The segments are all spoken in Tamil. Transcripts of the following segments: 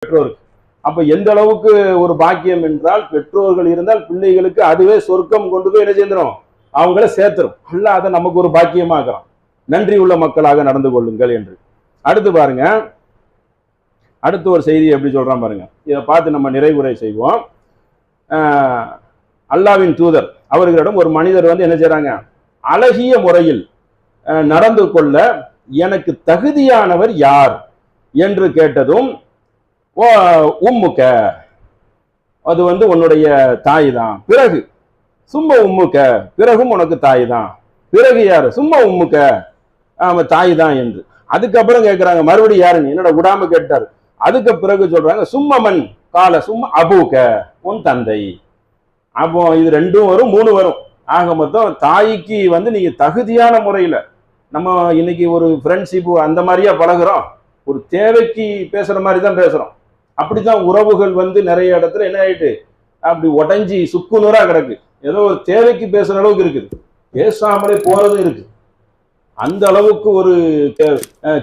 பெற்றோருக்கு. அப்ப எந்த அளவுக்கு ஒரு பாக்கியம் என்றால், பெற்றோர்கள் இருந்தால் பிள்ளைகளுக்கு அதுவே சொர்க்கம் கொண்டு போய் என்ன செய்யணும், அவங்கள சேர்த்துரும். அல்லாஹ் அதை நமக்கு ஒரு பாக்கியமாக்குறான். நன்றி உள்ள மக்களாக நடந்து கொள்ளுங்கள் என்று. அடுத்து பாருங்க, அடுத்து ஒரு செய்தி எப்படி சொல்றான் பாருங்க. இதை பார்த்து நம்ம நிறைவுரை செய்வோம். அல்லாவின் தூதர் அவர்களிடம் ஒரு மனிதர் வந்து என்ன செய்றாங்க, அழகிய முறையில் நடந்து கொள்ள எனக்கு தகுதியானவர் யார் என்று கேட்டதும், உம்முக்க, அது வந்து உன்னுடைய தாய் தான். பிறகு சும்மா உம்முக்க, பிறகும் உனக்கு தாய் தான். பிறகு யாரு, சும்மா உம்முக்க, தாய் தான் என்று. அதுக்கப்புறம் கேட்கிறாங்க, மறுபடியும் யாருன்னு என்னோட விடாம கேட்டார். அதுக்கு பிறகு சொல்றாங்க, சும்மமன் கால சும்மா அபூக்க, உன் தந்தை. அப்போ இது 2 வரும் 3 வரும். ஆக மொத்தம் தாய்க்கு வந்து நீங்க தகுதியான முறையில, நம்ம இன்னைக்கு ஒரு ஃப்ரெண்ட்ஷிப் அந்த மாதிரியா பழகுறோம், ஒரு தேவைக்கு பேசுற மாதிரி தான் பேசுறோம். அப்படித்தான் உறவுகள் வந்து நிறைய இடத்துல என்ன ஆயிட்டு அப்படி உடஞ்சி சுக்குநூறா கிடக்கு. ஏதோ ஒரு தேவைக்கு பேசுற அளவுக்கு இருக்குது, பேசாமலே போறதும் இருக்கு. அந்த அளவுக்கு ஒரு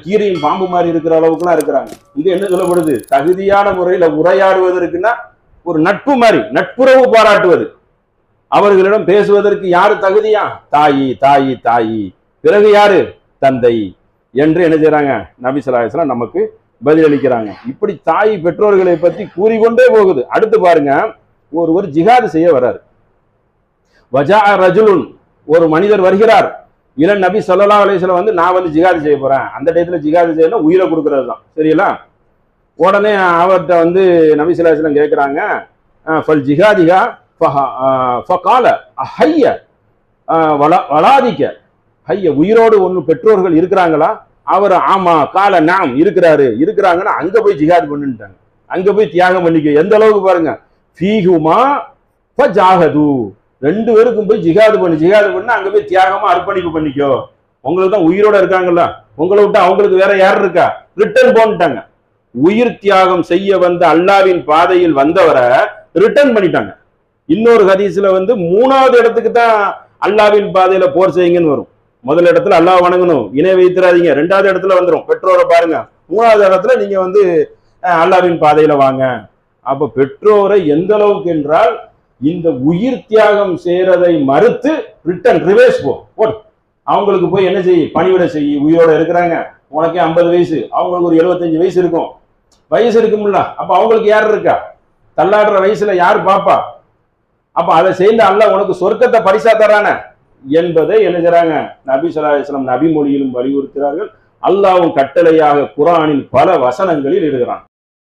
கீரையும் பாம்பு மாதிரி இருக்கிற அளவுக்குலாம் இருக்கிறாங்க. இங்க என்ன சொல்லப்படுது, தகுதியான முறையில உரையாடுவதற்குன்னா ஒரு நட்பு மாதிரி, நட்புறவு பாராட்டுவது. அவர்களிடம் பேசுவதற்கு யாரு தகுதியா, தாயி தாயி தாயி, பிறகு யாரு, தந்தை என்று என்ன செய்யறாங்க, நபி ஸல்லல்லாஹு அலைஹி வஸல்லம் நமக்கு பதிலளிக்கிறாங்க. இப்படி தாய் பெற்றோர்களை பற்றி கூறிக்கொண்டே போகுது. அடுத்து பாருங்க, ஒருவர் ஜிஹாது செய்ய வர்றாரு. வஜா ரஜுலுன், ஒரு மனிதர் வருகிறார். இளன் நபி ஸல்லல்லாஹு அலைஹி வஸல்லம் வந்து நான் வந்து ஜிஹாது செய்ய போறேன். அந்த டயத்துல ஜிஹாது செய்யணும், உயிரை கொடுக்கறது தான், சரிங்களா? உடனே அவர்கிட்ட வந்து நபி ஸல்லல்லாஹு அலைஹி வஸல்லம் கேட்கிறாங்க, ஃபல் ஜிஹாதிகா ஃபகால ஹய்ய வலாதிக்க, ஹய்ய, உயிரோடு ஒன்று பெற்றோர்கள் இருக்கிறாங்களா? அவர் ஆமா, கால நாம் இருக்கிறாங்கன்னா அங்க போய் ஜிஹாது பண்ணிட்டாங்க, அங்க போய் தியாகம் பண்ணிக்க. எந்த அளவுக்கு பாருங்க, ஃபீஹுமா ஃபஜாஹது, 2 பேருக்கும் போய் ஜிஹாது பண்ணி அங்க போய் தியாகமா அர்ப்பணிப்பு பண்ணிக்கோ. உங்களுக்கு தான் உயிரோட இருக்காங்கல்ல, உங்களை விட்டு அவங்களுக்கு வேற யார் இருக்கா, ரிட்டர்ன் போன்ட்டாங்க. உயிர் தியாகம் செய்ய வந்த அல்லாவின் பாதையில் வந்தவரை ரிட்டர்ன் பண்ணிட்டாங்க. இன்னொரு ஹதீஸ்ல வந்து 3வது இடத்துக்கு தான் அல்லாவின் பாதையில போர் செய்யுங்கன்னு வரும். முதல் இடத்துல அல்லாஹ் வணங்கணும், இணை வைத்திராதீங்க. 2வது இடத்துல வந்துடும் பெற்றோரை பாருங்க. 3வது இடத்துல நீங்க வந்து அல்லாவின் பாதையில வாங்க. அப்ப பெற்றோரை எந்த அளவுக்கு என்றால், இந்த உயிர் தியாகம் செய்யறதை மறுத்து ரிட்டர்ன் ரிவேர்ஸ் போடு, அவங்களுக்கு போய் என்ன செய்ய, பணிவிட செய்ய. உயிரோட இருக்கிறாங்க, உனக்கே 50 வயசு, அவங்களுக்கு ஒரு 75 வயசு இருக்கும், வயசு இருக்கும்ல. அப்ப அவங்களுக்கு யார் இருக்கா, தள்ளாடுற வயசுல யார் பாப்பா? அப்ப அதை செய்த அல்லாஹ் உனக்கு சொர்க்கத்தை பரிசா தரான என்பதை என்ன செய்றாங்க, நபி ஸல்லல்லாஹு அலைஹி வஸல்லம் நபி மொழியிலும் வலியுறுத்துகிறார்கள். அல்லாஹ்வும் கட்டளையாக குர்ஆனில் பல வசனங்களில் இடுகிறான்.